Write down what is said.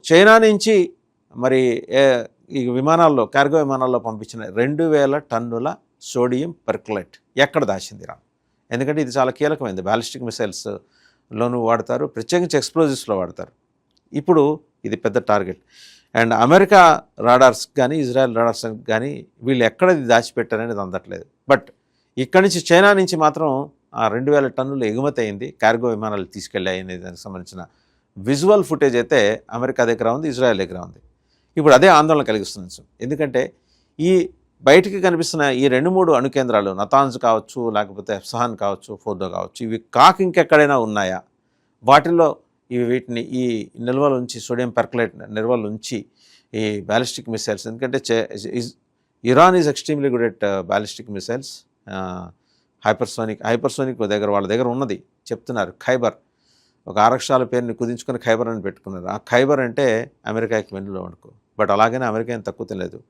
China నుంచి మరి ఈ విమానాల్లో కార్గో విమానాల్లో పంపించిన 2000 టన్నుల సోడియం పెర్క్లైట్ ఎక్కడ దాచింది ఇరాన్? ఎందుకంటే ఇది చాలా కీలకమైనది. బ్యాలిస్టిక్ మిసైల్స్లోనూ వాడతారు, ప్రత్యేకించి ఎక్స్ప్లోజివ్స్లో వాడతారు. ఇప్పుడు ఇది పెద్ద టార్గెట్. అండ్ అమెరికా రాడార్స్ కానీ ఇజ్రాయెల్ రాడార్స్ కానీ వీళ్ళు ఎక్కడ ఇది దాచిపెట్టారనేది అందట్లేదు. బట్ ఇక్కడి నుంచి చైనా నుంచి మాత్రం ఆ 2000 టన్నులు ఎగుమతి అయింది, కార్గో విమానాలు తీసుకెళ్ళాయి అనే దానికి సంబంధించిన విజువల్ ఫుటేజ్ అయితే అమెరికా దగ్గర ఉంది, ఇజ్రాయెల్ దగ్గర ఉంది. ఇప్పుడు అదే ఆందోళన కలిగిస్తుంది. ఎందుకంటే ఈ బయటికి కనిపిస్తున్న ఈ 2-3 అణు కేంద్రాలు, నతాన్స్ కావచ్చు, లేకపోతే ఎఫ్సహాన్ కావచ్చు, ఫోర్డో కావచ్చు, ఇవి ఇంకెక్కడైనా ఉన్నాయా? వాటిల్లో వీటిని ఈ నిల్వల నుంచి సోడియం పెర్క్లైట్ నిల్వల నుంచి ఈ బ్యాలిస్టిక్ మిసైల్స్, ఎందుకంటే Iran is extremely good at ballistic missiles, hypersonic వాళ్ళ దగ్గర ఉన్నది చెప్తున్నారు. ఖైబర్, ఒక ఆరక్షరాల పేరుని కుదించుకొని ఖైబర్ అని పెట్టుకున్నారు. ఆ ఖైబర్ అంటే అమెరికాకి వెన్నులో వణుకు. బట్ అలాగనే అమెరికా ఏం తక్కువ తెలియదు.